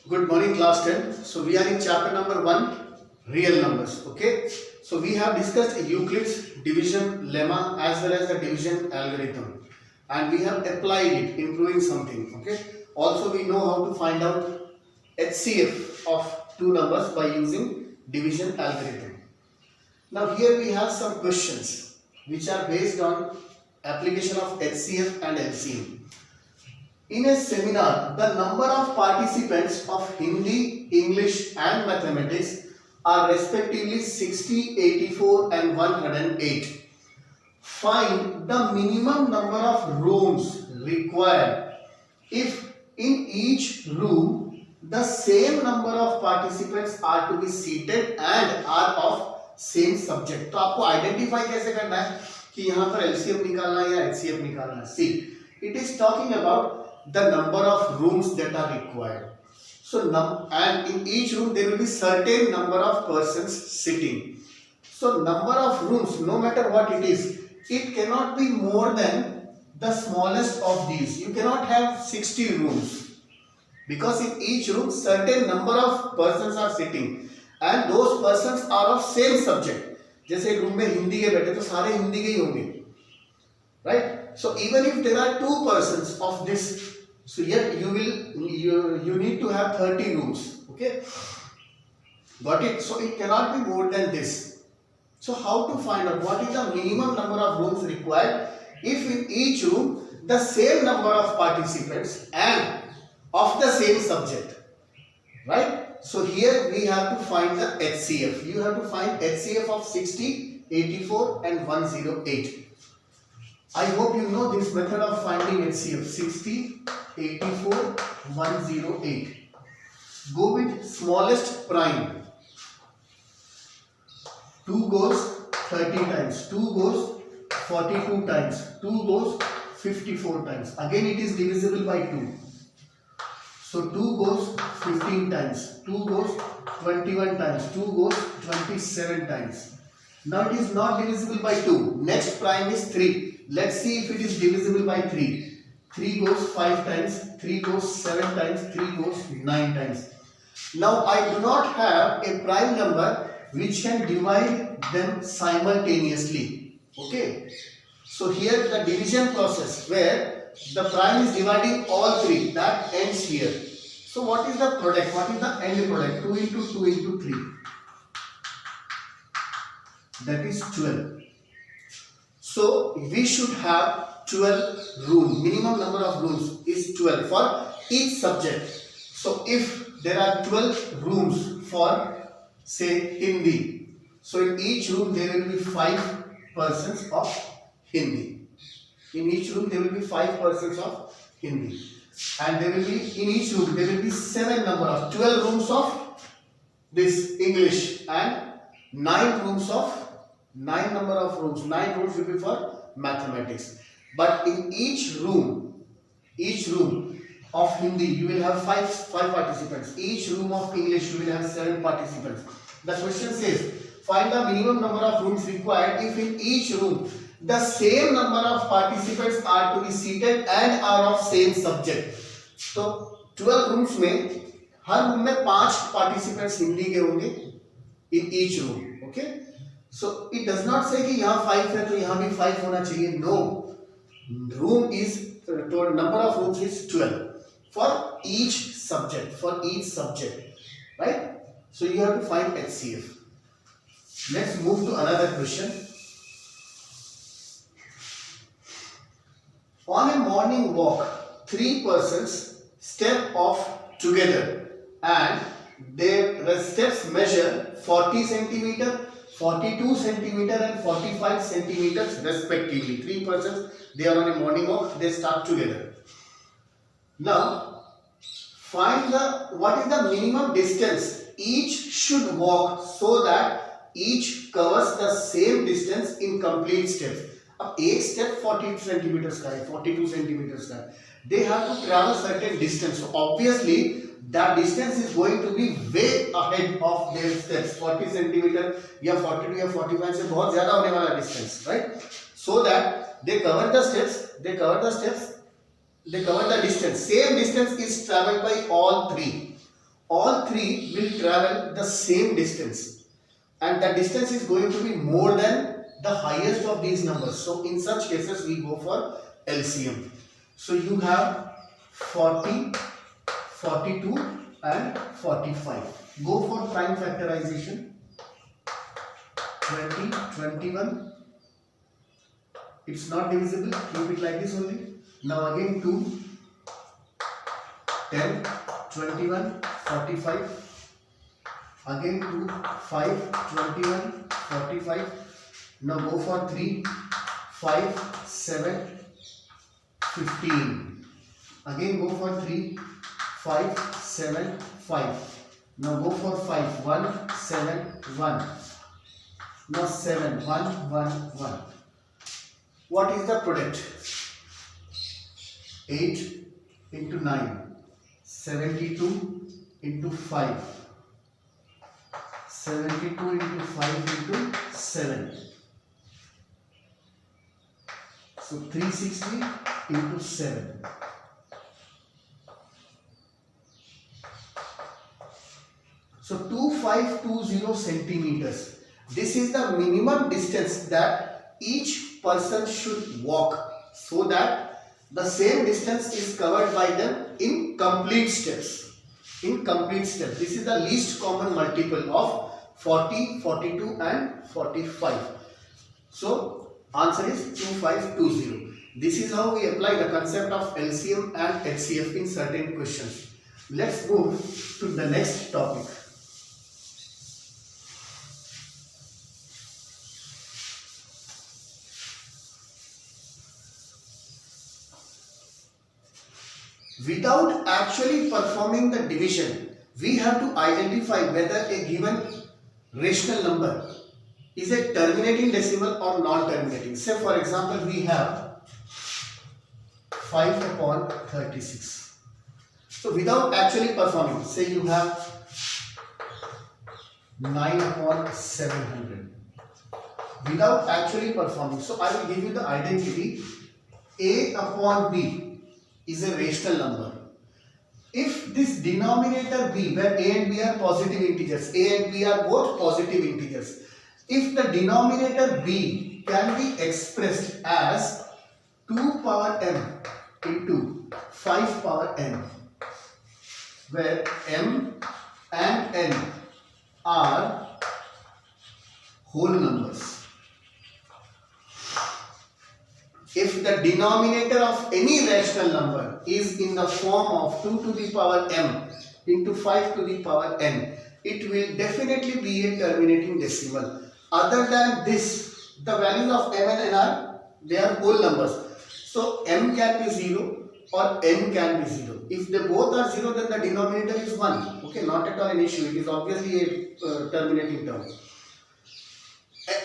Good morning, class 10. So we are in chapter number 1, real numbers. Okay. So we have discussed Euclid's division lemma as well as the division algorithm, and we have applied it, improving something. Okay. Also, we know how to find out HCF of two numbers by using division algorithm. Now here we have some questions which are based on application of HCF and LCM. In a seminar, the number of participants of Hindi, English and Mathematics are respectively 60, 84 and 108. Find the minimum number of rooms required if in each room the same number of participants are to be seated and are of same subject. तो आपको identify कैसे करना है कि यहाँ पर LCM निकालना है या HCF निकालना है. See, it is talking about the number of rooms that are required. So and in each room there will be certain number of persons sitting. So number of rooms, no matter what it is, it cannot be more than the smallest of these. You cannot have 60 rooms because in each room certain number of persons are sitting and those persons are of same subject. जैसे एक room में हिंदी के बैठे तो सारे हिंदी के ही होंगे, right? So even if there are two persons of this, so yet you need to have 30 rooms. Okay, got it? So it cannot be more than this. So how to find out what is the minimum number of rooms required if in each room the same number of participants and of the same subject, right? So here we have to find the HCF. You have to find HCF of 60, 84 and 108. I hope you know this method of finding HCF. 60, 84, 108. Go with smallest prime. 2 goes 30 times, 2 goes 42 times, 2 goes 54 times. Again it is divisible by 2. So 2 goes 15 times, 2 goes 21 times, 2 goes 27 times. Now it is not divisible by 2. Next prime is 3. Let's see if it is divisible by 3. 3 goes 5 times, 3 goes 7 times, 3 goes 9 times. Now I do not have a prime number which can divide them simultaneously. Okay. So here the division process where the prime is dividing all three, that ends here. So what is the product? What is the end product? 2 into 2 into 3. That is 12. So we should have 12 rooms. Minimum number of rooms is 12 for each subject. So if there are 12 rooms for say Hindi, so in each room there will be 5 persons of Hindi. In each room there will be 5 persons of Hindi. And there will be in each room there will be 12 rooms of this English and 9 rooms of 9 rooms will be for mathematics. But in each room of Hindi you will have 5 participants. Each room of English you will have 7 participants. The question says find the minimum number of rooms required if in each room the same number of participants are to be seated and are of same subject. So 12 rooms में हर room में 5 participants Hindi के होंगे in each room. Okay. So it does not say कि यहाँ 5 है तो यहाँ भी 5 होना चाहिए. No, room is number of rooms is 12 for each subject. Right? So you have to find HCF. Let's move to another question. On a morning walk, 3 persons step off together and their steps measure 40 centimeter, 42 centimeter and 45 centimeters respectively. 3 persons, they are on a morning walk, they start together. Now, find what is the minimum distance each should walk so that each covers the same distance in complete steps. अब एक step 40 centimeters का है, 42 centimeters का है. They have to travel certain distance. So obviously that distance is going to be way ahead of their steps. 40 centimeter या 42 या 45 से बहुत ज़्यादा होने वाला distance, right? So that they cover the distance. Same distance is traveled by all three. all three will travel the same distance, and the distance is going to be more than the highest of these numbers. So in such cases we go for LCM. So you have 40, 42 and 45. Go for prime factorization. 20, 21. It's not divisible. Keep it like this only. Now again 2, 10, 21, 45. Again 2, 5, 21, 45. Now go for 3, 5, 7, 15. Again go for 3, 5, 7, 5. Now go for 5, 1, 7, 1. Now 7, 1, 1, 1. What is the product? 8 into 9, 72 into 5. 72 into 5 into 7. So 360 into 7. So 2520 centimeters. This is the minimum distance that each person should walk, so that the same distance is covered by them in complete steps. In complete steps. This is the least common multiple of 40, 42 and 45. So answer is 2520. This is how we apply the concept of LCM and HCF in certain questions. Let's move to the next topic. Without actually performing the division, we have to identify whether a given rational number is a terminating decimal or non-terminating. Say for example, we have 5 upon 36. So without actually performing, say you have 9 upon 700. Without actually performing, so I will give you the identity. A upon B is a rational number. If this denominator b, where a and b are positive integers, a and b are both positive integers, if the denominator b can be expressed as 2 power m into 5 power n, where m and n are whole numbers. If the denominator of any rational number is in the form of 2 to the power m into 5 to the power n, it will definitely be a terminating decimal. Other than this, the values of m and n are, they are whole numbers. So m can be 0 or n can be 0. If they both are 0, then the denominator is 1. Okay, not at all an issue. It is obviously a terminating term.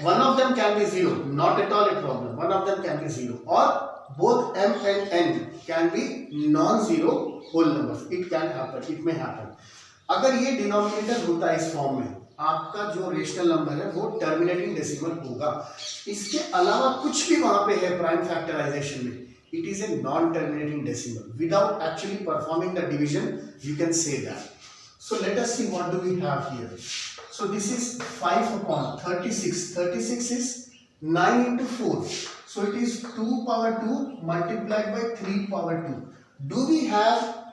One of them can be 0, not at all a problem. One of them can be 0, or both m and n can be non-zero whole numbers. It can happen, it may happen. अगर ये denominator होता है इस form में, आपका जो rational number है वो टर्मिनेटिंग डेसिमल होगा. इसके अलावा कुछ भी वहां पे है प्राइम फैक्टराइजेशन में, it is a non-terminating decimal. Without actually performing the division, you can say that. So let us see what do we have here. So this is 5 upon 36. 36 is 9 into 4. So it is 2 power 2 multiplied by 3 power 2. Do we have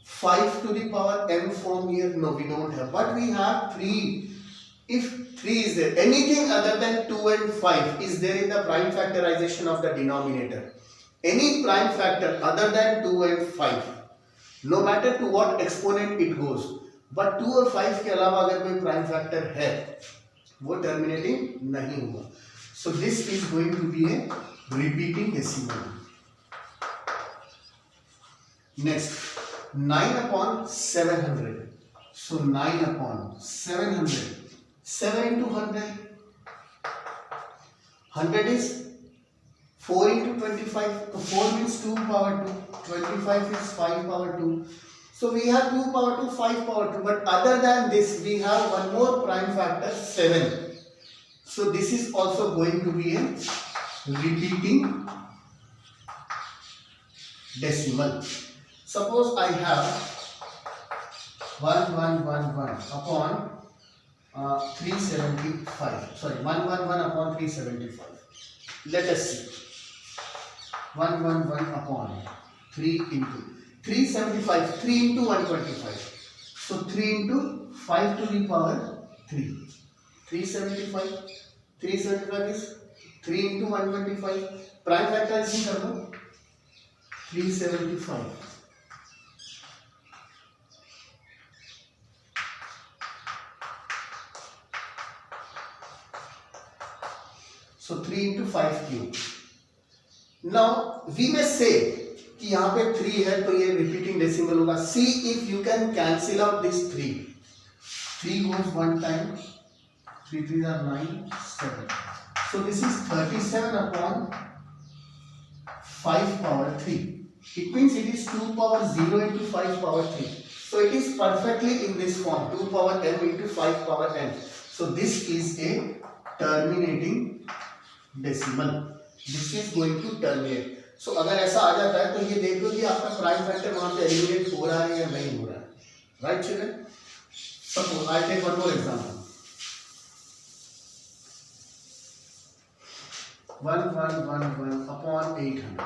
5 to the power m form here? No, we don't have. But we have 3. If 3 is there, anything other than 2 and 5 is there in the prime factorization of the denominator. Any prime factor other than 2 and 5, no matter to what exponent it goes, but 2 और 5 के अलावा अगर कोई prime factor है वो terminating नहीं होगा. So this is going to be a repeating decimal. Next, 9 upon 700. So 9 upon 700. 7 into 100. 100 is 4 into 25. So 4 means 2 power 2. 25 is 5 power 2. So we have 2 power 2, 5 power 2. But other than this, we have one more prime factor, 7. So this is also going to be a repeating decimal. Suppose I have 1111 upon 375. Sorry, 111 upon 375. Let us see. 111 upon 3 into 375. 3 into 125. So 3 into 5 to the power 3. 375. 375 is 3 into 125. Prime factorization कर दो. 375. So 3 into 5 cube. Now we may say कि यहाँ पे 3 है तो ये repeating decimal होगा. See if you can cancel out this 3. 3 goes one time. 3 3s are 9, 7. So this is 37 upon 5 power 3. It means it is 2 power 0 into 5 power 3. So it is perfectly in this form. 2 power m into 5 power n. So this is a terminating decimal. This is going to terminate. So अगर ऐसा आ जाता है तो ये देख लो कि आपका prime factor वहां पे एलिमिनेट हो रहा है या नहीं हो रहा है. Right children? Suppose I take one more example. 1111 upon 800.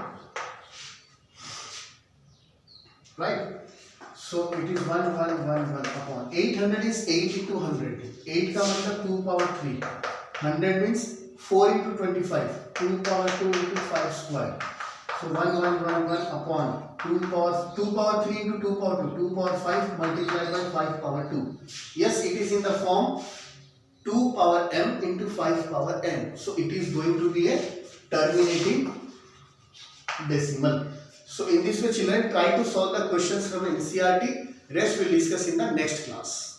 Right? So it is 1111 upon 800 is 8 into 100. 8 का मतलब 2 power 3. 100 means 4 into 25. 2 power 2 into 5 square. So 1111 upon 2 power 3 into 2 power 2. 2 power 5 multiplied by 5 power 2. Yes, it is in the form 2 power m into 5 power n. So it is going to be a terminating decimal. So in this way children, try to solve the questions from NCERT. Rest we will discuss in the next class.